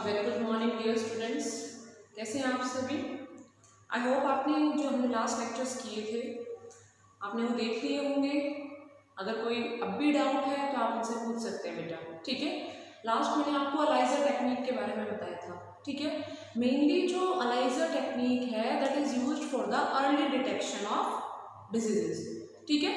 Very good morning dear students. कैसे हैं आप सभी? आई होप आपने जो हमने लास्ट लेक्चर्स किए थे आपने वो देख लिए होंगे। अगर कोई अब भी डाउट है तो आप मुझसे पूछ सकते हैं बेटा, ठीक है। लास्ट मैंने आपको अलाइजर टेक्निक के बारे में बताया था, ठीक है। मेनली जो अलाइजर टेक्निक है that is used for the early detection of diseases, ठीक है।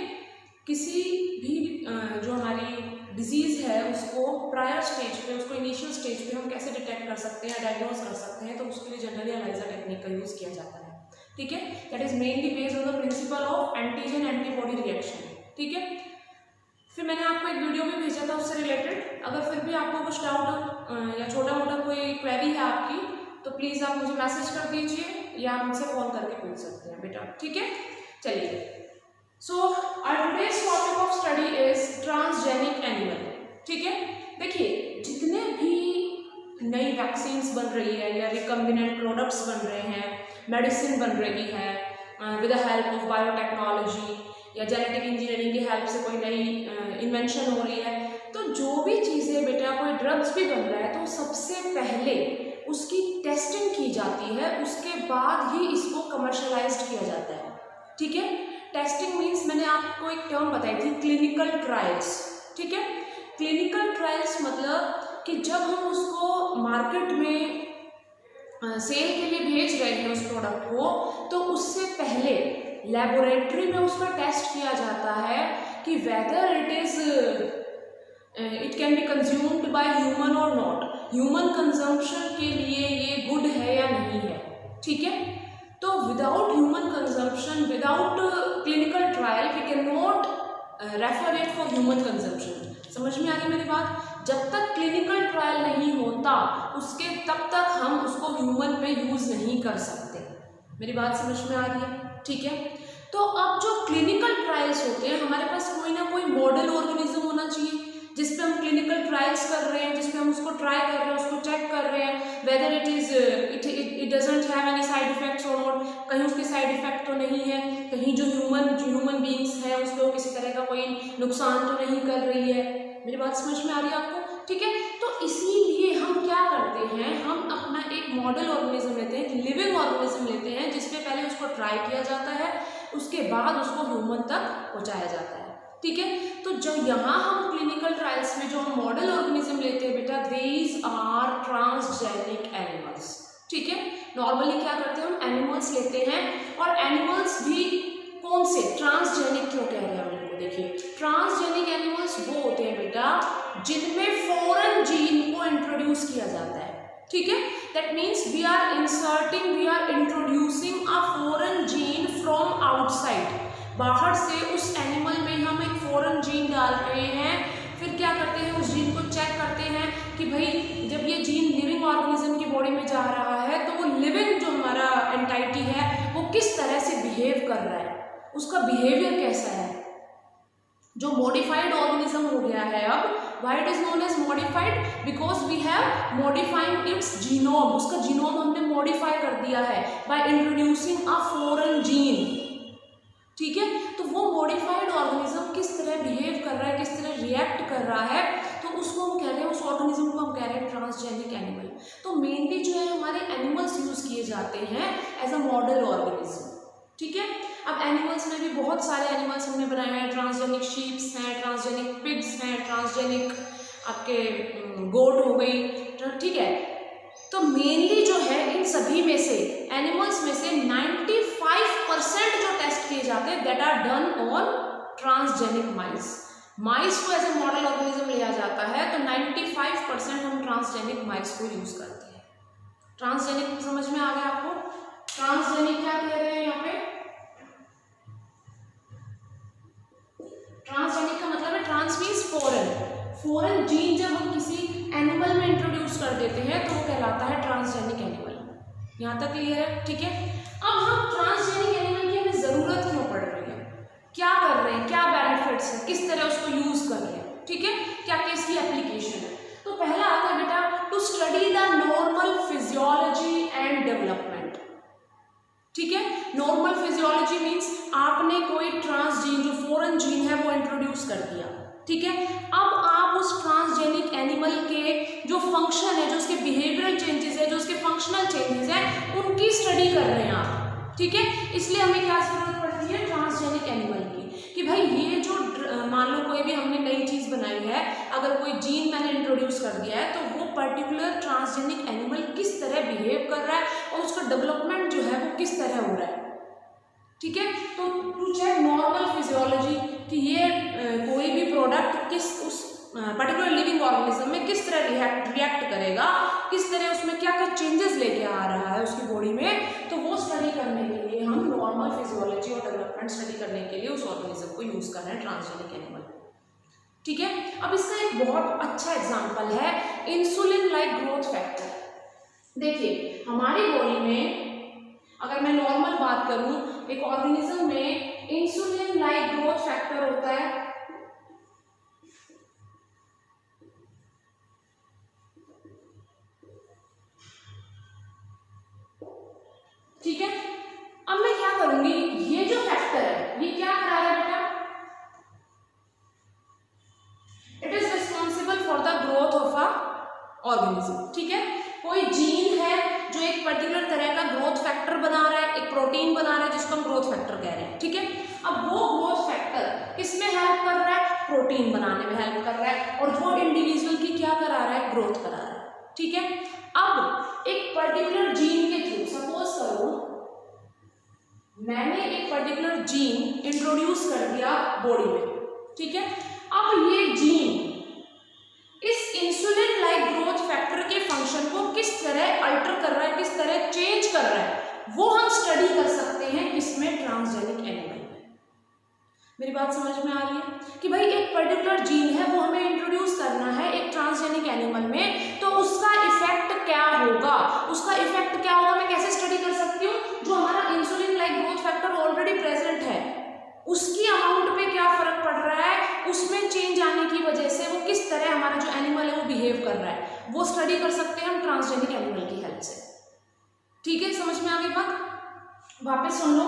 किसी भी जो हमारी डिजीज़ है उसको प्रायर स्टेज पे, उसको इनिशियल स्टेज पे हम कैसे डिटेक्ट कर सकते हैं, डायग्नोज कर सकते हैं, तो उसके लिए जनरली अलाइजर टेक्निक का यूज़ किया जाता है, ठीक है। That is mainly based on the principle of antigen antibody reaction, ठीक है। फिर मैंने आपको एक वीडियो भी भेजा था उससे रिलेटेड। अगर फिर भी आपको कुछ डाउट या छोटा मोटा कोई क्वेरी है आपकी तो प्लीज़ आप मुझे मैसेज कर दीजिए या आप मुझसे फ़ोन करके पूछ सकते हैं बेटा, ठीक है। चलिए, so our today's topic of study is transgenic animal, ठीक है। देखिए, जितने भी नई वैक्सीन्स बन रही है या रिकम्बिनेंट प्रोडक्ट्स बन रहे हैं, मेडिसिन बन रही है with the help of biotechnology या जेनेटिक इंजीनियरिंग की हेल्प से कोई नई इन्वेंशन हो रही है, तो जो भी चीज़ें बेटा कोई ड्रग्स भी बन रहा है तो सबसे पहले उसकी टेस्टिंग की जाती है, उसके बाद ही इसको कमर्शलाइज्ड किया जाता है, ठीक है। टेस्टिंग मीन्स मैंने आपको एक टर्म बताई थी, क्लिनिकल ट्रायल्स, ठीक है। क्लिनिकल ट्रायल्स मतलब कि जब हम उसको मार्केट में सेल के लिए भेज रहे हैं उस प्रोडक्ट को, तो उससे पहले लेबोरेटरी में उसका टेस्ट किया जाता है कि whether it can be consumed by human और नॉट, ह्यूमन कंजम्पशन के लिए ये गुड है या नहीं है, ठीक है। तो without human consumption, without clinical trial we can not refer it for human consumption. समझ में आ रही मेरी बात? जब तक क्लिनिकल ट्रायल नहीं होता उसके तब तक हम उसको ह्यूमन पे यूज़ नहीं कर सकते। मेरी बात समझ में आ रही है, ठीक है। तो अब जो क्लिनिकल ट्रायल्स होते हैं, हमारे पास कोई ना कोई मॉडल ऑर्गेनिज्म होना चाहिए जिसपे हम क्लिनिकल ट्रायल्स कर रहे हैं, जिसपे हम उसको ट्राई कर रहे हैं, उसको चेक कर रहे हैं whether it doesn't have any side effects और नॉट, कहीं उसके साइड इफेक्ट तो नहीं है, कहीं जो ह्यूमन बीइंग्स है उसको किसी तरह का कोई नुकसान तो नहीं कर रही है। मेरी बात समझ में आ रही है आपको, ठीक है। तो इसीलिए हम क्या करते हैं, हम अपना एक मॉडल ऑर्गेनिज्म लेते हैं, एक लिविंग ऑर्गेनिज्म लेते हैं जिसपे पहले उसको ट्राई किया जाता है, उसके बाद उसको ह्यूमन तक पहुंचाया जाता है, ठीक है। तो जो यहाँ हम क्लिनिकल ट्रायल्स में जो हम मॉडल ऑर्गेनिज्म लेते हैं बेटा, दीज आर ट्रांसजेनिक एनिमल्स, ठीक है। नॉर्मली क्या करते हैं, हम एनिमल्स लेते हैं, और एनिमल्स भी कौन से ट्रांसजेनिक क्यों कह रहे हैं हम इनको? देखिए, ट्रांसजेनिक एनिमल्स वो होते हैं बेटा जिनमें फॉरेन जीन को इंट्रोड्यूस किया जाता है, ठीक है। That means we are introducing a foreign gene from outside, बाहर से उस एनिमल में हम एक फॉरेन जीन डाल रहे हैं। फिर क्या करते हैं, उस जीन को चेक करते हैं कि भाई जब ये जीन लिविंग ऑर्गेनिज्म की बॉडी में जा रहा है तो वो लिविंग जो हमारा एंटाइटी है वो किस तरह से बिहेव कर रहा है, उसका बिहेवियर कैसा है। जो मॉडिफाइड ऑर्गेनिज्म हो गया है, अब why it is known as modified, because we have modifying its genome, उसका जीनोम हमने मॉडिफाई कर दिया है by introducing a foreign gene, ठीक है। तो वो मॉडिफाइड ऑर्गेनिज्म किस तरह बिहेव कर रहा है, किस तरह रिएक्ट कर रहा है, तो उसको हम कह रहे हैं, उस ऑर्गेनिज्म को हम कह रहे हैं ट्रांसजेनिक एनिमल। तो मेनली जो है हमारे एनिमल्स यूज किए जाते हैं एज अ मॉडल ऑर्गेनिज्म, ठीक है। अब एनिमल्स में भी बहुत सारे एनिमल्स हमने बनाए हैं, ट्रांसजेनिक शीप्स हैं, ट्रांसजेनिक पिग्स हैं, ट्रांसजेनिक आपके गोट हो गई, ठीक है। तो मेनली जो है इन सभी में से, एनिमल्स में से 95% जो टेस्ट किए जाते हैं that are done on transgenic mice. Mice को एज ए मॉडल ऑर्गेनिज्म लिया जाता है, तो 95% हम ट्रांसजेनिक माइस को यूज करते हैं। ट्रांसजेनिक समझ में आ गया आपको? ट्रांसजेनिक क्या कह रहे हैं यहाँ पे? ट्रांसजेनिक का मतलब है, ट्रांस मीन्स फॉरेन जीन जब हम किसी एनिमल में इंट्रोड्यूस कर देते हैं तो वो कहलाता है ट्रांसजेनिक एनिमल। यहाँ तक क्लियर है, ठीक है। अब हम ट्रांसजेनिक एनिमल की हमें जरूरत क्यों पड़ रही है, क्या कर रहे हैं, क्या बेनिफिट्स है, किस तरह उसको यूज कर रहे हैं, ठीक है, क्या क्या इसकी एप्लीकेशन है। तो पहला आता है बेटा, to study the normal physiology and development, ठीक है। नॉर्मल फिजियोलॉजी मीन्स आपने कोई ट्रांसजीन जो फॉरेन जीन है वो इंट्रोड्यूस कर दिया, ठीक है। अब आप उस ट्रांसजेनिक एनिमल के जो फंक्शन है, जो उसके बिहेवियरल चेंजेस हैं उनकी स्टडी कर रहे हैं आप, ठीक है। इसलिए हमें क्या जरूरत पड़ती है, ट्रांसजेनिक एनिमल की, कि भाई ये जो मान लो कोई भी हमने नई चीज बनाई है, अगर कोई जीन मैंने इंट्रोड्यूस कर दिया है तो वो पर्टिकुलर ट्रांसजेनिक एनिमल किस तरह बिहेव कर रहा है और उसका डेवलपमेंट जो है वो किस तरह हो रहा है, ठीक है। तो टू चेक नॉर्मल फिजियोलॉजी कि ये कोई भी प्रोडक्ट किस उस पर्टिकुलर लिविंग ऑर्गेनिज्म में किस तरह रिएक्ट करेगा, किस तरह उसमें क्या क्या चेंजेस लेके आ रहा है उसकी बॉडी में, तो वो स्टडी करने के लिए हम नॉर्मल फिजियोलॉजी और डेवलपमेंट स्टडी करने के लिए उस ऑर्गेनिज्म को यूज कर रहे हैं, ट्रांसजेनिक एनिमल, ठीक है। अब इसका एक बहुत अच्छा एग्जांपल है इंसुलिन लाइक ग्रोथ फैक्टर। देखिए हमारी बॉडी में अगर मैं नॉर्मल बात करूं, एक ऑर्गेनिज्म में इंसुलिन लाइक ग्रोथ फैक्टर होता है, ठीक है। अब मैं क्या करूंगी, ये जो फैक्टर है ये क्या करा रहा है बेटा, it is responsible for the growth of a organism, ठीक है। कोई जीन है जो एक पर्टिकुलर तरह का ग्रोथ फैक्टर बना रहा है, एक प्रोटीन बना रहा है जिसको हम ग्रोथ फैक्टर कह रहे हैं, ठीक है। अब वो ग्रोथ फैक्टर किसमें हेल्प कर रहा है, प्रोटीन बनाने में हेल्प कर रहा है, और वो इंडिविजुअल की क्या करा रहा है, ग्रोथ करा रहा है, ठीक है। अब एक पर्टिकुलर जीन के थ्रू, सपोज करो मैंने एक पर्टिकुलर जीन इंट्रोड्यूस कर दिया बॉडी में, ठीक है। अब ये जीन इस इंसुलिन लाइक ग्रोथ फैक्टर के फंक्शन को किस तरह अल्टर कर रहा है, किस तरह चेंज कर रहा है, वो हम स्टडी कर सकते हैं किसमें, ट्रांसजेनिक एनिमल में। मेरी बात समझ में आ रही है कि भाई एक पर्टिकुलर जीन है वो हमें इंट्रोड्यूस करना है एक ट्रांसजेनिक एनिमल में, तो उसका इफेक्ट क्या होगा, उसका इफेक्ट क्या होगा मैं कैसे स्टडी कर सकती हूँ, जो हमारा insulin like growth factor already present है उसकी अमाउंट पे क्या फर्क पड़ रहा है, उसमें चेंज आने की वजह से वो किस तरह हमारा जो एनिमल है वो बिहेव कर रहा है, वो स्टडी कर सकते हैं हम ट्रांसजेनिक एनिमल की हेल्प से, ठीक है। समझ में आ गई बात, वापस सुन लो।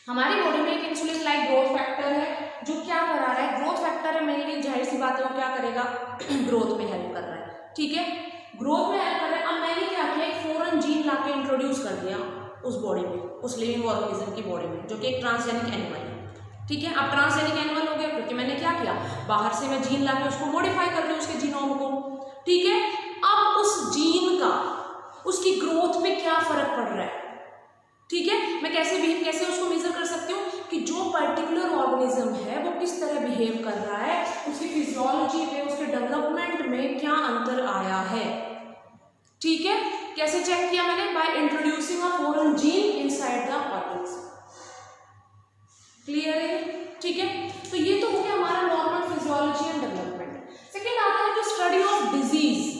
हमारी बॉडी में एक इंसुलिन लाइक ग्रोथ फैक्टर है जो क्या करा रहा है, ग्रोथ फैक्टर है मेनली, जाहिर सी बात है वो क्या करेगा, ग्रोथ में हेल्प कर रहा है, ठीक है, ग्रोथ में हेल्प कर रहा है। अब मैंने क्या किया, एक फॉरेन जीन लाके इंट्रोड्यूस कर दिया उस बॉडी में, उस लिविंग ऑर्गेनिज्म की बॉडी में, जो कि एक ट्रांसजेनिक एनिमल है, ठीक है। अब ट्रांसजेनिक एनिमल हो गया क्योंकि मैंने क्या किया, बाहर से मैं जीन लाके उसको मॉडिफाई कर रही हूँ उसके जीनोम को, ठीक है। अब उस जीन का उसकी ग्रोथ पे क्या फर्क पड़ रहा है, ठीक है। मैं कैसे उसको मेजर कर सकती हूँ कि जो पर्टिकुलर ऑर्गेनिज्म है वो किस तरह बिहेव कर रहा है, उसकी फिजियोलॉजी में, उसके डेवलपमेंट में क्या अंतर आया है, ठीक है। कैसे चेक किया मैंने, bye introducing a foreign gene inside the organism, clear है, ठीक है। तो ये तो हो गया हमारा normal physiology and development. Second आता है जो स्टडी ऑफ डिजीज।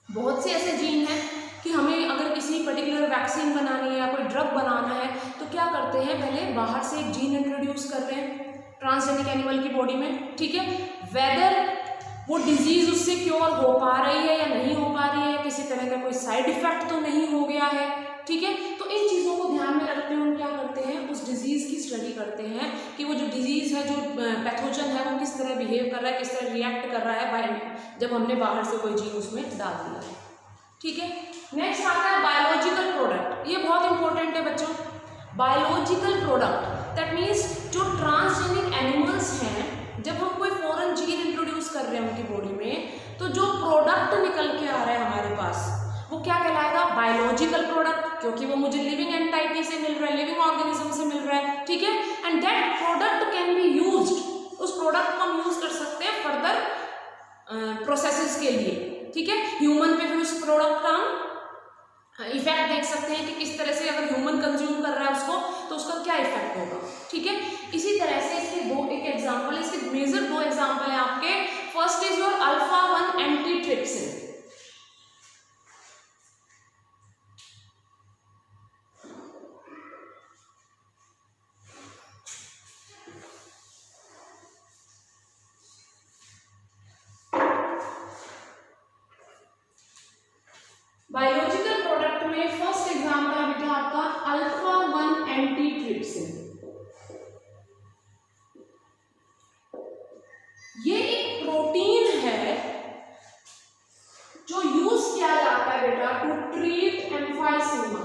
बहुत से ऐसे जीन हैं कि हमें अगर किसी पर्टिकुलर वैक्सीन बनानी है या कोई ड्रग बनाना है तो क्या करते हैं, पहले बाहर से एक जीन इंट्रोड्यूस कर रहे हैं ट्रांसजेनिक एनिमल की बॉडी में, ठीक है। वेदर वो डिजीज उससे क्योर हो पा रही है या नहीं हो पा रही है, किसी तरह का कोई साइड इफेक्ट तो नहीं हो गया है, ठीक है। तो इन चीज़ों को ध्यान में रखते हुए हम क्या करते हैं, उस डिजीज की स्टडी करते हैं कि वो जो डिजीज है, जो पैथोजन है, वो किस तरह बिहेव कर रहा है, किस तरह रिएक्ट कर रहा है जब हमने बाहर से कोई जीन उसमें डाल दिया है, ठीक है। नेक्स्ट आता है बायोलॉजिकल प्रोडक्ट। ये बहुत इंपॉर्टेंट है बच्चों, बायोलॉजिकल प्रोडक्ट, दैट मीन्स जो ट्रांसजेनिक एनिमल्स हैं, जब हम कोई फॉरेन जीन इंट्रोड्यूस कर रहे हैं उनकी बॉडी में, तो जो प्रोडक्ट निकल के आ रहा है हमारे पास वो क्या कहलाएगा, बायोलॉजिकल प्रोडक्ट, क्योंकि वो मुझे लिविंग एंटाइटी से मिल रहा है, लिविंग ऑर्गेनिज्म से मिल रहा है, ठीक है। And that product can be used, उस प्रोडक्ट को हम यूज कर सकते हैं फर्दर प्रोसेसेस के लिए, ठीक है। ह्यूमन पे भी उस प्रोडक्ट का हम इफेक्ट देख सकते हैं कि किस तरह से अगर ह्यूमन कंज्यूम कर रहा है उसको तो उसका क्या इफेक्ट होगा, ठीक है। इसी तरह से इसके एक एग्जांपल, इसके मेजर 2 एग्जांपल है आपके। First is your अल्फा-1 antitrypsin. Biological product में फर्स्ट एग्जांपल है बेटा आपका अल्फा-1 एंटीट्रिप्सिन। ये एक प्रोटीन है जो यूज किया जाता है बेटा टू ट्रीट एम्फाइसीमा।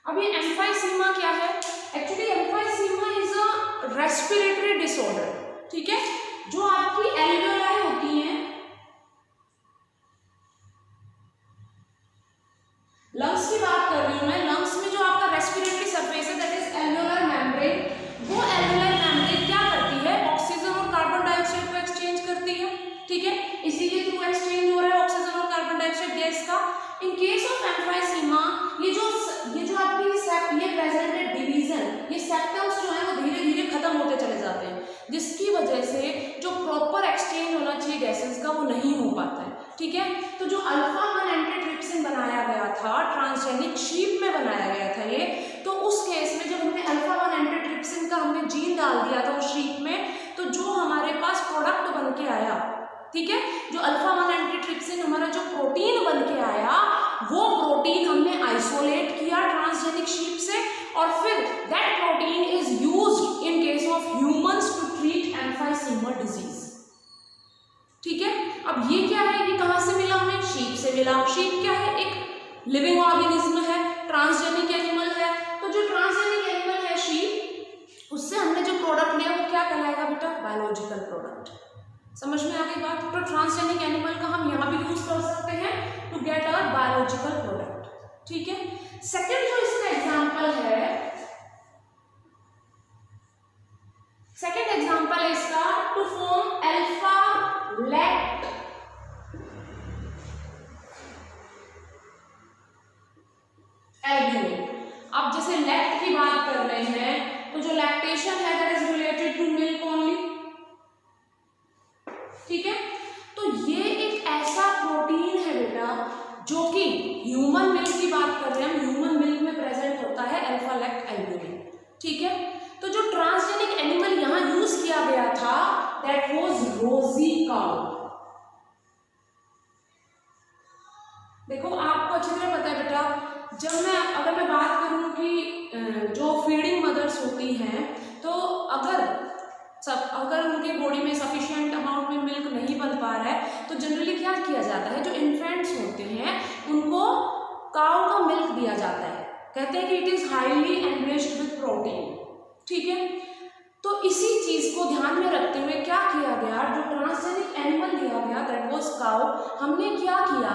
अभी एम्फाइसीमा क्या है? Actually emphysema is a respiratory disorder, ठीक है, जो आपकी एल्वियोलाई होती हैं, लंग्स की बात कर रही हूं मैं, लंग्स में जो आपका रेस्पिरेटरी सरफेस है दैट इज एल्वियोलर मेम्ब्रेन, वो एल्वियोलर मेम्ब्रेन क्या करती है? ऑक्सीजन और कार्बन डाइऑक्साइड को एक्सचेंज करती है, ठीक है, इसीलिए थ्रू एक्सचेंज हो रहा है ऑक्सीजन और कार्बन डाइऑक्साइड गैस का। इन केस ऑफ एम्फाइसीमा ये जो आपकी ये प्रेजेंट है डिवीजन, ये सेप्टम्स जो है वो धीरे धीरे खत्म होते चले जाते हैं, जिसकी वजह से जो प्रॉपर एक्सचेंज होना चाहिए गैसेस का वो नहीं हो पाता है, ठीक है। तो जो अल्फा 1 एंटीट्रिप्सिन बनाया गया था, ट्रांसजेनिक शीप में बनाया गया था ये, तो उस केस में जब हमने अल्फा 1 एंटीट्रिप्सिन का हमने जीन डाल दिया था उस शीप में, तो जो हमारे पास प्रोडक्ट बन के आया, ठीक है, जो अल्फा 1 एंटीट्रिप्सिन हमारा जो प्रोटीन बन के आया, वो प्रोटीन हमने आइसोलेट किया ट्रांसजेनिक शीप से, और फिर that protein is used in case of humans to treat emphysema disease, ठीक है। अब ये क्या है कि कहां से मिला हमें? शीप से मिला। शीप क्या है? एक लिविंग ऑर्गेनिज्म है, ट्रांसजेनिक एनिमल है, तो जो ट्रांसजेनिक एनिमल है शीप, उससे हमने जो प्रोडक्ट लिया वो क्या कहलाएगा बेटा? Biological product. समझ में आ गई बात? तो ट्रांसजेनिक एनिमल का हम यहाँ भी यूज कर सकते हैं to get our biological product, ठीक है। सेकंड जो इसका एग्जांपल है, सेकंड एग्जांपल है इसका टू फॉर्म अल्फा लैक्ट एल्ब्यूमिन। अब जैसे लैक्ट की बात कर रहे हैं, तो जो लैक्टेशन है that is related to milk only, ठीक है। तो ये एक ऐसा प्रोटीन है बेटा जो कि ह्यूमन मिल्क की बात कर रहे हैं, ह्यूमन मिल्क में प्रेजेंट होता है अल्फा लैक्ट एल्ब्यूमिन, ठीक है। तो जो ट्रांसजेनिक एनिमल यहां यूज किया गया था दैट वाज रोजी काउ। देखो आपको अच्छी तरह पता है बेटा, अगर मैं बात करूं कि जो फीडिंग मदर्स होती हैं, तो अगर उनके बॉडी में सफिशिएंट अमाउंट में मिल्क नहीं बन पा रहा है, तो जनरली क्या किया जाता है, जो इन्फेंट्स होते हैं उनको काऊ का मिल्क दिया जाता है, कहते हैं कि it is highly enriched with protein, ठीक है। तो इसी चीज को ध्यान में रखते हुए क्या किया गया, जो ट्रांसजेनिक एनिमल दिया गया दैट वाज काऊ, हमने क्या किया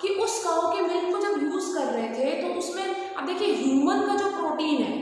कि उस काऊ के मिल्क को जब यूज कर रहे थे तो उसमें अब देखिए ह्यूमन का जो प्रोटीन है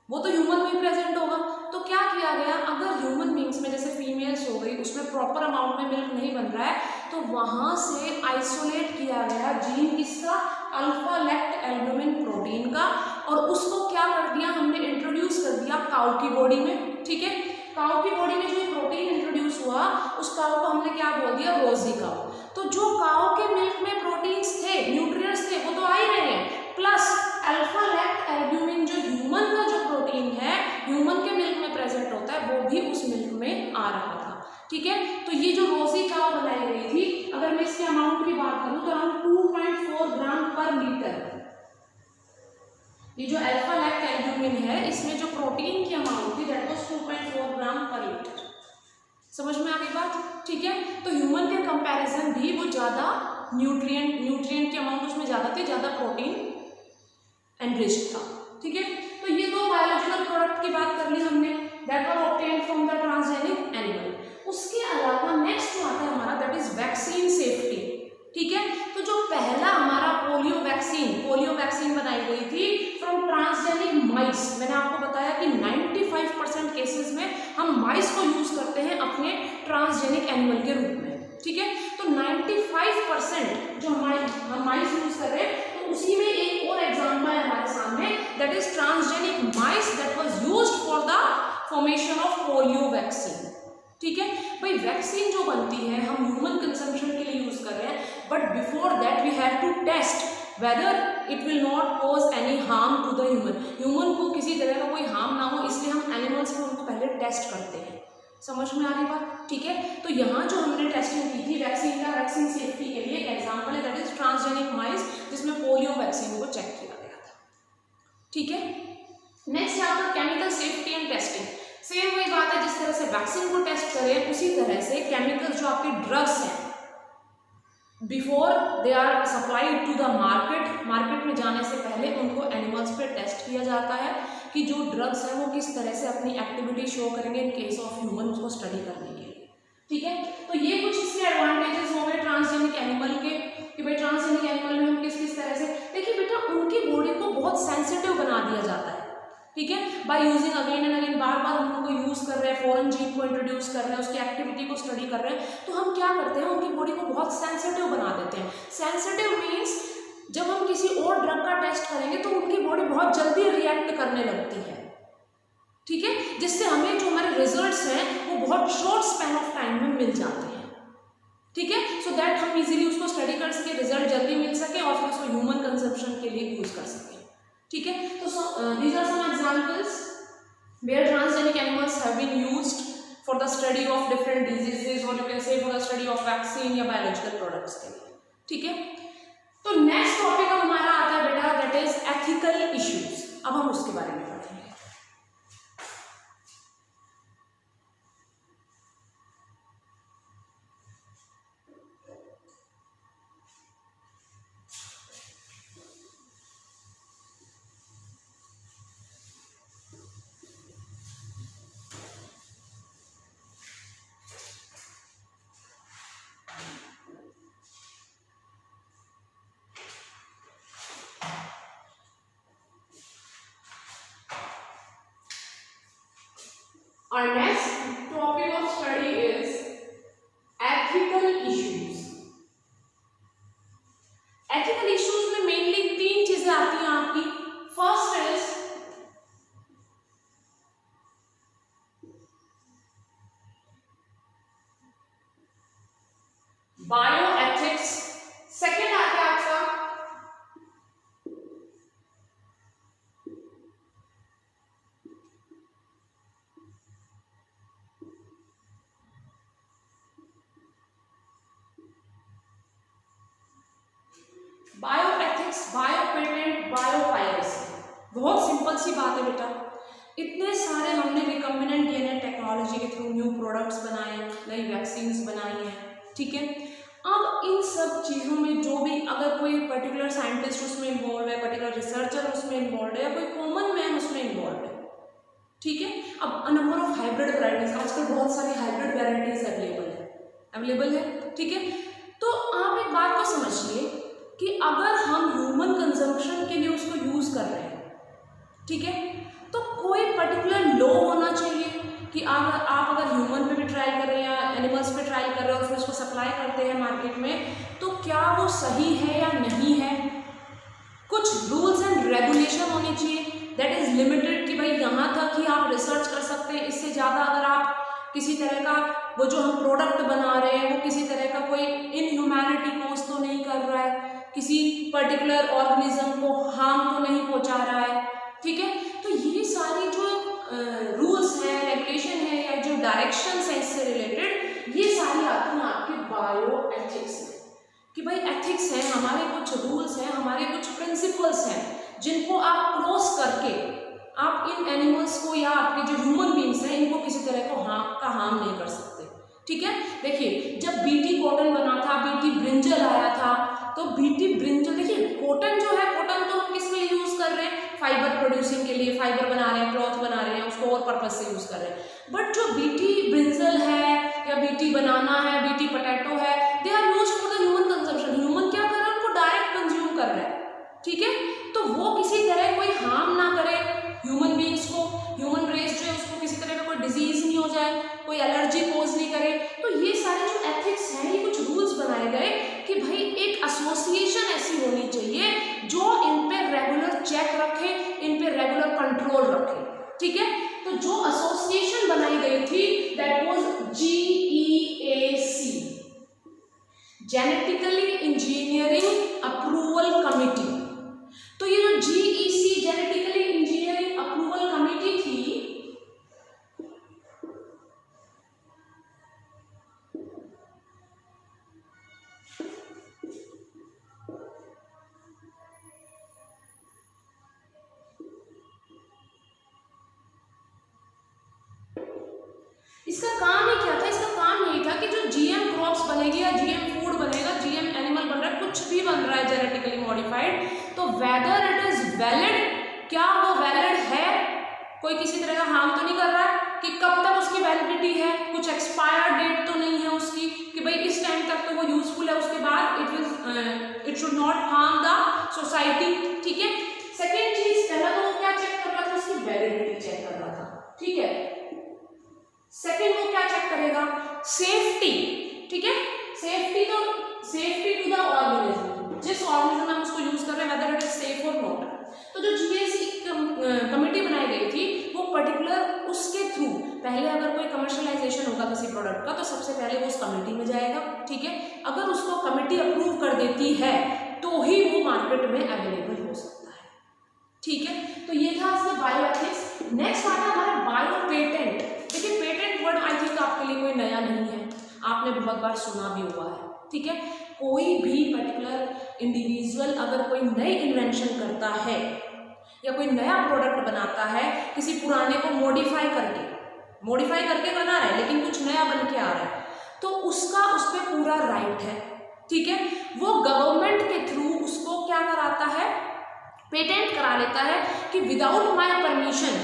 वो तो ह्यूमन में प्रेजेंट होगा, तो क्या किया गया, अगर ह्यूमन बींग्स में जैसे फीमेल्स हो गई उसमें प्रॉपर अमाउंट में मिल्क नहीं बन रहा है, तो वहां से आइसोलेट किया गया जीन किसका? अल्फा लैक्ट एल्ब्यूमिन प्रोटीन का, और उसको क्या कर दिया हमने, इंट्रोड्यूस कर दिया काऊ की बॉडी में, ठीक है। काऊ की बॉडी में जो प्रोटीन इंट्रोड्यूस हुआ, उस काऊ को हमने क्या बोल दिया? रोजी काऊ। तो जो काऊ के मिल्क में प्रोटीन्स थे, न्यूट्रिएंट्स थे, वो तो आ ही रहे हैं, प्लस अल्फा लैक्ट एल्ब्यूमिन जो ह्यूमन का जो प्रोटीन है, ह्यूमन के मिल्क में प्रेजेंट होता है, वो भी उस मिल्क में आ रहा था, ठीक है। तो ये जो रोजी काऊ बनाई गई थी, अगर मैं इसके अमाउंट की बात करूं तो अराउंड 2.4 ग्राम पर लीटर, ये जो अल्फा लैक्ट एल्ब्यूमिन है इसमें जो प्रोटीन की अमाउंट थी दैट वाज 2.4 ग्राम पर लीटर। समझ में आ गई बात, ठीक है। तो ह्यूमन के कंपैरिजन भी वो ज्यादा न्यूट्रिएंट की अमाउंट उसमें ज्यादा थी, ज्यादा प्रोटीन एनरिच्ड था, ठीक है। तो ये दो बायोलॉजिकल प्रोडक्ट की बात कर ली हमने that were obtained from the transgenic animal. उसके अलावा नेक्स्ट जो आता है हमारा दैट इज वैक्सीन सेफ्टी, ठीक है। तो जो पहला हमारा पोलियो वैक्सीन बनाई गई थी फ्रॉम ट्रांसजेनिक माइस, मैंने आपको बताया कि 95% केसेस में हम माइस को यूज करते हैं अपने ट्रांसजेनिक एनिमल के रूप में, ठीक है। तो 95% जो हम माइस यूज कर रहे हैं, तो उसी में एक और एग्जांपल है हमारे सामने that is transgenic mice that was used for the formation of polio vaccine, ठीक है। भाई वैक्सीन जो बनती है हम ह्यूमन कंजम्पशन के लिए यूज कर रहे हैं, but before that we have to test whether it will not cause any harm to the human को किसी तरह का कोई हार्म ना हो, इसलिए हम एनिमल्स में उनको पहले टेस्ट करते हैं। समझ में आ रही बात, ठीक है। तो यहाँ जो हमने टेस्टिंग की थी वैक्सीन सेफ्टी के लिए, एक एग्जाम्पल है दैट इज ट्रांसजेनिक माइस, जिसमें पोलियो वैक्सीन को चेक किया गया था, ठीक है। नेक्स्ट है आपका chemical safety and testing. Same वही बात है, जिस तरह से वैक्सीन को टेस्ट करें उसी तरह से केमिकल जो आपके ड्रग्स हैं before they are supplied to the market, market में जाने से पहले उनको एनिमल्स पे टेस्ट किया जाता है कि जो ड्रग्स हैं वो किस तरह से अपनी एक्टिविटी शो करेंगे इन केस ऑफ ह्यूमन, उसको स्टडी करने के लिए। ठीक है, तो ये कुछ इसके एडवांटेजेस हो गए ट्रांसजेनिक एनिमल के कि भाई ट्रांसजेनिक एनिमल में हम किस किस तरह से, देखिए बेटा उनकी बॉडी को बहुत सेंसिटिव बना दिया जाता है। ठीक है, by using again and again, बार बार हम उनको यूज कर रहे हैं, फॉरेन जीन को इंट्रोड्यूस कर रहे हैं, उसकी एक्टिविटी को स्टडी कर रहे हैं, तो हम क्या करते हैं उनकी बॉडी को बहुत सेंसिटिव बना देते हैं। सेंसिटिव मीन्स जब हम किसी और ड्रग का टेस्ट करेंगे तो उनकी बॉडी बहुत जल्दी रिएक्ट करने लगती है। ठीक है, जिससे हमें जो हमारे रिजल्ट्स हैं वो बहुत शॉर्ट स्पैन ऑफ टाइम में मिल जाते हैं। ठीक है, सो दैट हम इजीली उसको स्टडी कर सके, रिजल्ट जल्दी मिल सके और फिर उसको ह्यूमन कंजम्पशन के लिए यूज कर सके। ठीक है, तो these are some examples where transgenic animals have been used for the study of different diseases or you can say for the study of vaccine या biological products के लिए। ठीक है, तो नेक्स्ट टॉपिक अब हमारा आता है बेटा दैट इज एथिकल इश्यूज। अब हम उसके बारे में पढ़ेंगे। Our next topic of study is ethical issues. Ethical issues में मेनली तीन चीजें आती हैं आपकी। First is bio ethics, second आता है आपका bio ethics, bio patent, bio piracy. बहुत सिंपल सी बात है बेटा, इतने सारे हमने रिकम्बिनेंट डीएनए टेक्नोलॉजी के थ्रू न्यू प्रोडक्ट्स बनाए, नई वैक्सीन्स बनाई हैं। ठीक है, अब इन सब चीज़ों में जो भी अगर कोई पर्टिकुलर साइंटिस्ट उसमें इन्वॉल्व है, पर्टिकुलर रिसर्चर उसमें इन्वॉल्व है या कोई कॉमन मैन उसमें इन्वॉल्व है। ठीक है, अब नंबर ऑफ हाइब्रिड वैरायटीज, आजकल बहुत सारी हाइब्रिड वैरायटीज अवेलेबल है। ठीक है, तो आप एक बात को समझिए कि अगर हम ह्यूमन कंजम्पशन के लिए उसको यूज कर रहे हैं, ठीक है, तो कोई पर्टिकुलर लॉ होना चाहिए कि आप अगर ह्यूमन पे भी ट्रायल कर रहे हैं या एनिमल्स पे ट्रायल कर रहे हैं और फिर उसको सप्लाई करते हैं मार्केट में, तो क्या वो सही है या नहीं है। कुछ रूल्स एंड रेगुलेशन होनी चाहिए दैट इज लिमिटेड कि भाई यहाँ तक ही आप रिसर्च कर सकते हैं, इससे ज़्यादा अगर आप किसी तरह का वो जो हम प्रोडक्ट बना रहे हैं वो किसी तरह का कोई इनह्यूमैनिटी कोज तो नहीं कर रहा है, किसी पर्टिकुलर ऑर्गेनिज्म को हार्म तो नहीं पहुंचा रहा है। ठीक है, तो ये सारी जो रूल्स हैं, रेगुलेशन है या जो डायरेक्शंस हैं इससे रिलेटेड, ये सारी आती हैं आपके बायो एथिक्स में कि भाई एथिक्स हैं, हमारे कुछ रूल्स हैं, हमारे कुछ प्रिंसिपल्स हैं जिनको आप क्रॉस करके आप इन एनिमल्स को या आपके जो ह्यूमन बींग्स हैं इनको किसी तरह को हार्म नहीं कर सकते। ठीक है, देखिए जब बीटी कॉटन बना था, बीटी ब्रिंजल आया था, तो बीटी ब्रिंजल, देखिए कॉटन जो है, कॉटन तो हम किस लिए यूज कर रहे हैं, फाइबर प्रोड्यूसिंग के लिए, फाइबर बना रहे हैं, क्लॉथ बना रहे हैं, उसको और पर्पज से यूज कर रहे हैं। बट जो बीटी ब्रिंजल है या बीटी बनाना है, बीटी पोटैटो है, they are use for the human consumption. Human क्या कर रहा है, उनको डायरेक्ट कंज्यूम कर रहा है। ठीक है, तो वो किसी तरह कोई हार्म ना करे ह्यूमन बींग्स को, ह्यूमन रेस जो है उसको किसी तरह का कोई डिजीज नहीं हो जाए, कोई एलर्जी कोज नहीं करे। तो ये सारे जो एथिक्स हैं, ये कुछ रूल्स बनाए गए कि भाई एक एसोसिएशन ऐसी होनी चाहिए जो इन पे रेगुलर चेक रखे, इन पे रेगुलर कंट्रोल रखे। ठीक है, तो जो एसोसिएशन बनाई गई थी that was GEAC, genetically engineering approval committee. तो ये जो GEC genetically engineering approval committee थी, जेनेटिकली मॉडिफाइड, तो वेदर इट इज वैलिड, क्या वो वैलिड है, कोई किसी तरह का हार्म तो नहीं कर रहा है, कि कब तक उसकी वैलिडिटी है, कुछ एक्सपायर डेट तो नहीं है उसकी कि भाई इस टाइम तक तो वो यूजफुल है, उसके बाद it should not harm the society. ठीक है, सेकेंड चीज, पहला तो वो क्या चेक कर रहा था, उसकी वैलिडिटी चेक कर रहा था। ठीक है, सेकेंड वो क्या चेक करेगा, सेफ्टी। ठीक है, सेफ्टी तो सेफ्टी टू द ऑर्गेनिज्म, जिस ऑर्गेनिज्म में उसको यूज कर रहे हैं वेदर इट इज सेफ और नॉट। तो जो जीएसी कमेटी बनाई गई थी वो पर्टिकुलर उसके थ्रू, पहले अगर कोई कमर्शियलाइजेशन होगा किसी प्रोडक्ट का तो सबसे पहले वो उस कमेटी में जाएगा। ठीक है, अगर उसको कमेटी अप्रूव कर देती है तो ही वो मार्केट में अवेलेबल हो सकता है। ठीक है, तो ये था इसमें बायो एथिक्स। नेक्स्ट आता है हमारा बायो पेटेंट। देखिए, पेटेंट वर्ड आई थिंक आपके लिए कोई नया नहीं है, आपने बहुत बार सुना भी हुआ है। ठीक है, कोई भी पर्टिकुलर इंडिविजुअल अगर कोई नई इन्वेंशन करता है या कोई नया प्रोडक्ट बनाता है, किसी पुराने को मॉडिफाई करके बना रहा है लेकिन कुछ नया बन के आ रहा है, तो उसका उस पर पूरा राइट है। ठीक है, वो गवर्नमेंट के थ्रू उसको क्या कराता है, पेटेंट करा लेता है कि विदाउट माय परमिशन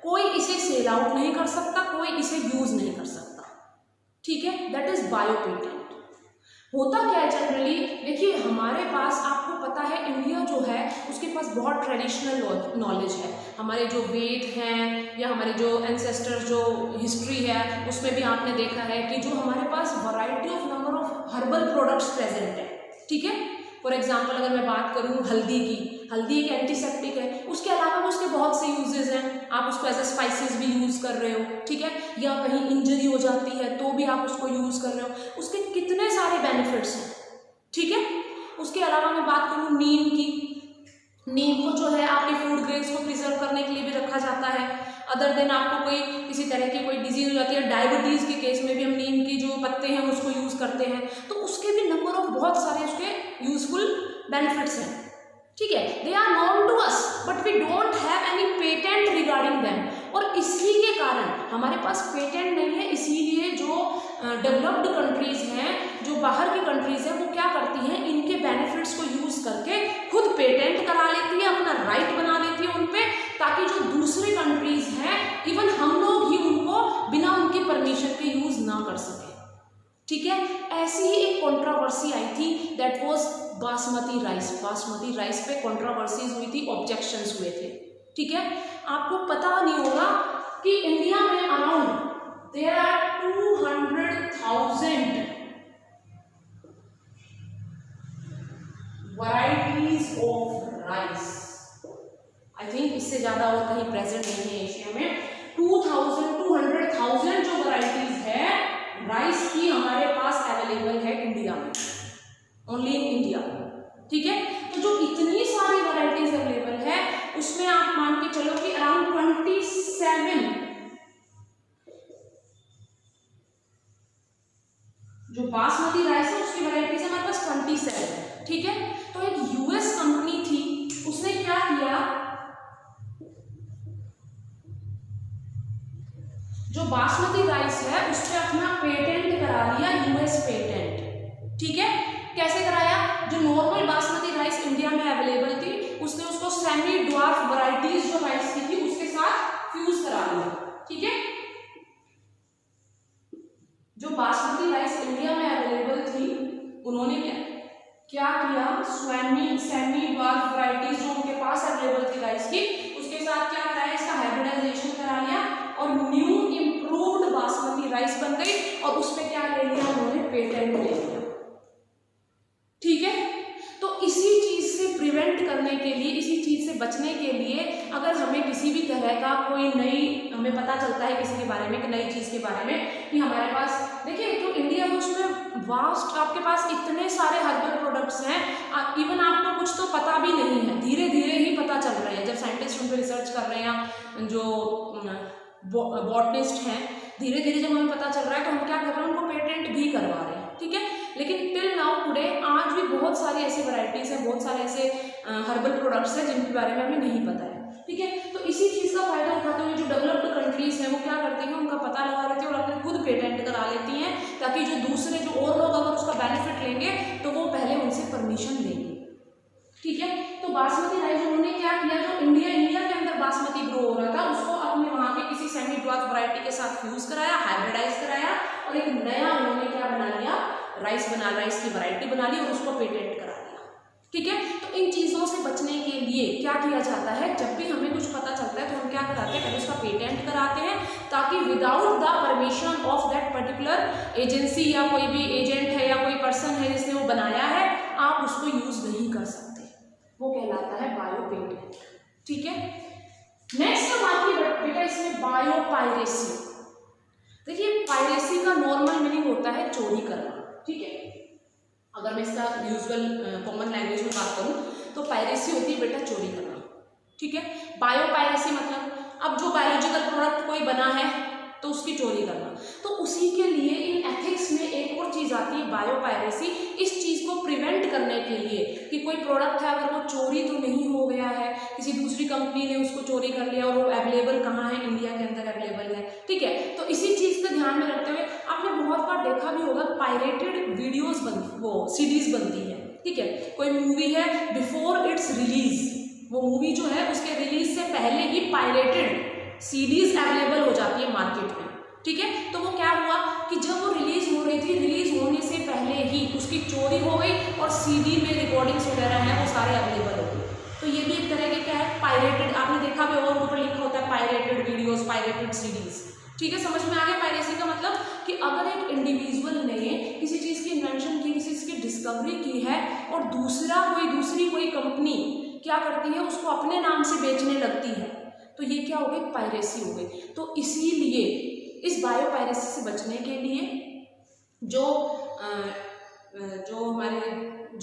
कोई इसे सेल आउट नहीं कर सकता, कोई इसे यूज नहीं कर सकता। ठीक है, दैट इज बायो पेटेंट। होता क्या है जनरली, देखिए हमारे पास, आपको पता है इंडिया जो है उसके पास बहुत ट्रेडिशनल नॉलेज है। हमारे जो वेद हैं या हमारे जो एंसेस्टर जो हिस्ट्री है उसमें भी आपने देखा है कि जो हमारे पास variety of number of herbal products present है। ठीक है, फॉर एग्जाम्पल अगर मैं बात करूँ हल्दी की, हल्दी एक एंटीसेप्टिक है, उसके अलावा भी उसके बहुत से यूजेस हैं, आप उसको एज ए स्पाइसेस भी यूज़ कर रहे हो। ठीक है, या कहीं इंजरी हो जाती है तो भी आप उसको यूज़ कर रहे हो, उसके कितने सारे बेनिफिट्स हैं। ठीक है, उसके अलावा मैं बात करूँ नीम की, नीम को जो है आपके फूड ग्रेड्स को प्रिजर्व करने के लिए भी रखा जाता है। अदर देन आपको कोई किसी तरह की कोई डिजीज हो जाती है, डायबिटीज़ के केस में भी हम नीम की जो पत्ते हैं उसको यूज़ करते हैं, तो उसके भी नंबर ऑफ बहुत सारे उसके यूजफुल बेनिफिट्स हैं। ठीक है, they are known to us but we don't have any patent regarding them, और इसी के कारण हमारे पास पेटेंट नहीं है। इसीलिए जो डेवलप्ड कंट्रीज हैं, जो बाहर की कंट्रीज हैं, वो क्या करती हैं, इनके बेनिफिट्स को यूज करके खुद पेटेंट करा लेती है, अपना राइट बना लेती है उन पे, ताकि जो दूसरी कंट्रीज हैं इवन हम लोग ही उनको बिना उनकी परमिशन के यूज ना कर सके। ठीक है, ऐसी ही एक कंट्रोवर्सी आई थी, that was basmati rice. Basmati rice पे कंट्रोवर्सीज हुई थी, ऑब्जेक्शंस हुए थे। ठीक है, आपको पता नहीं होगा कि इंडिया में around there are 200,000 varieties of rice. I think इससे ज्यादा और कहीं प्रेजेंट नहीं है एशिया में। 200,000 जो वैरायटीज है राइस की हमारे पास अवेलेबल है इंडिया में, ओनली इन इंडिया। ठीक है, तो जो इतनी सारी वैरायटीज अवेलेबल है उसमें आप मान के चलो कि अराउंड 27 जो बासमती राइस है उसकी वैरायटीज है हमारे पास 27। ठीक है, तो एक यूएस कंपनी थी, उसने क्या किया, जो बासमती राइस है उस पर अपना पेटेंट करा लिया, यूएस पेटेंट। ठीक है, कैसे कराया, जो नॉर्मल बासमती राइस इंडिया में अवेलेबल थी उसने उसको सेमी ड्वार्फ वैरायटीज जो राइस की थी उसके साथ फ्यूज करा लिया। ठीक है, जो बासमती राइस इंडिया में अवेलेबल थी उन्होंने क्या किया, सेमी ड्वार्फ वैरायटीज जो उनके पास अवेलेबल थी राइस की, उसके साथ क्या कराया, इसका हाइब्रिडाइजेशन करा लिया और न्यू इम्प्रूव्ड बासमती राइस बन गई, और उसमें क्या ले लिया उन्होंने, पेटेंट ले लिया। ठीक है, तो इसी चीज से प्रिवेंट करने के लिए, इसी चीज से बचने के लिए, अगर हमें किसी भी तरह का कोई नई, हमें पता चलता है किसी के बारे में, कि नई चीज के बारे में, कि हमारे पास, देखिए जो इंडिया है उसमें वास्ट, आपके पास इतने सारे हर्बल प्रोडक्ट्स हैं, इवन आपको कुछ तो पता भी नहीं है, धीरे धीरे ही पता चल रहे हैं। जब साइंटिस्ट उन पर रिसर्च कर रहे हैं, जो बॉटनिस्ट हैं, धीरे धीरे जब हमें पता चल रहा है तो हम क्या कर रहे हैं, उनको पेटेंट भी करवा रहे हैं। ठीक है, लेकिन टिल नाउ टुडे आज भी बहुत सारी ऐसी वैरायटीज हैं, बहुत सारे ऐसे हर्बल प्रोडक्ट्स हैं जिनके बारे में हमें नहीं पता है। ठीक है, तो इसी चीज का फायदा उठाते हुए जो डेवलप्ड कंट्रीज हैं वो क्या करती हैं, उनका पता लगा लेती हैं और अपने खुद पेटेंट करा लेती हैं, ताकि जो दूसरे जो और लोग अगर उसका बेनिफिट लेंगे तो वो पहले उनसे परमिशन लेंगे। ठीक है। तो बासमती राइस उन्होंने क्या किया, जो इंडिया के अंदर बासमती ग्रो हो रहा था उसको अपने वहां के किसी सेमी ड्वार्फ वैरायटी के साथ फ्यूज कराया, हाइब्रिडाइज कराया और एक नया उन्होंने क्या बना लिया, राइस की वैरायटी बना ली और उसको पेटेंट करा दिया। ठीक है। तो इन चीजों से बचने के लिए क्या किया जाता है, जब भी हमें कुछ पता चलता है तो हम क्या कराते हैं, पहले उसका पेटेंट कराते हैं ताकि without the permission of that particular agency या कोई भी एजेंट है या कोई पर्सन है जिसने वो बनाया है, आप उसको यूज नहीं कर सकते। वो कहलाता है बायो पेटेंट। ठीक है। नेक्स्ट हम आती है बेटा इसमें बायो पायरेसी। देखिए पायरेसी का नॉर्मल मीनिंग होता है चोरी करना। ठीक है। अगर मैं इसका यूजुअल कॉमन लैंग्वेज में बात करूं तो पायरेसी होती है बेटा चोरी करना। ठीक है। बायो पायरेसी मतलब अब जो बायोलॉजिकल प्रोडक्ट कोई बना है तो उसकी चोरी करना। तो उसी के लिए इन एथिक्स में एक और चीज आती है बायो पायरेसी। इस चीज को प्रिवेंट करने के लिए कि कोई प्रोडक्ट है अगर वो चोरी तो नहीं हो गया है, किसी दूसरी कंपनी ने उसको चोरी कर लिया और वो अवेलेबल कहाँ है, इंडिया के अंदर अवेलेबल है। ठीक है। तो इसी चीज को ध्यान में रखते हुए आपने बहुत बार देखा भी होगा पायरेटेड वीडियोस वो सीडीज बनती है। ठीक है। कोई मूवी है बिफोर इट्स रिलीज, वो मूवी जो है उसके रिलीज से पहले ही पायरेटेड सीडीज अवेलेबल हो जाती है मार्केट में। ठीक है। तो वो क्या हुआ कि जब वो रिलीज हो रही थी, रिलीज होने से पहले ही उसकी चोरी हो गई और सीडी में रिकॉर्डिंग्स वगैरह हैं वो सारे अवेलेबल हो गए। तो ये भी एक तरह के क्या है पायरेटेड, आपने देखा भी होगा ऊपर लिखा होता है पायरेटेड वीडियोस, पायरेटेड सीडीज। ठीक है। समझ में आ गया पायरेसी का मतलब कि अगर एक इंडिविजुअल ने किसी चीज की इन्वेंशन की, किसी चीज की डिस्कवरी की है और दूसरी कोई कंपनी क्या करती है उसको अपने नाम से बेचने लगती है, तो ये क्या हो गई, पायरेसी हो गई। तो इसीलिए इस बायो पायरेसी से बचने के लिए जो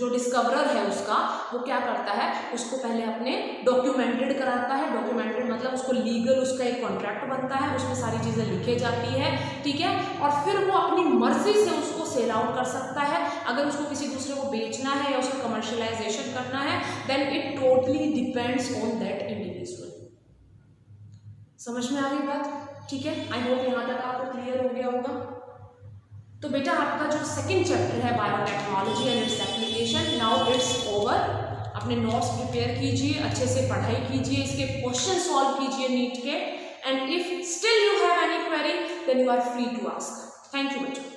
डिस्कवरर है उसका वो क्या करता है, उसको पहले अपने डॉक्यूमेंटेड कराता है। डॉक्यूमेंटेड मतलब उसको लीगल उसका एक कॉन्ट्रैक्ट बनता है, उसमें सारी चीज़ें लिखी जाती है। ठीक है। और फिर वो अपनी मर्जी से उसको सेल आउट कर सकता है। अगर उसको किसी दूसरे को बेचना है या उसका कमर्शियलाइजेशन करना है, then it totally depends on that individual. समझ में आ गई बात। ठीक है। आई होप यहाँ तक आपको क्लियर हो गया होगा। तो बेटा आपका जो सेकंड चैप्टर है biotechnology and its application, now it's over. अपने नोट्स प्रिपेयर कीजिए, अच्छे से पढ़ाई कीजिए, इसके क्वेश्चन सॉल्व कीजिए नीट के, and if still you have any query then you are free to ask. Thank you बच्चों।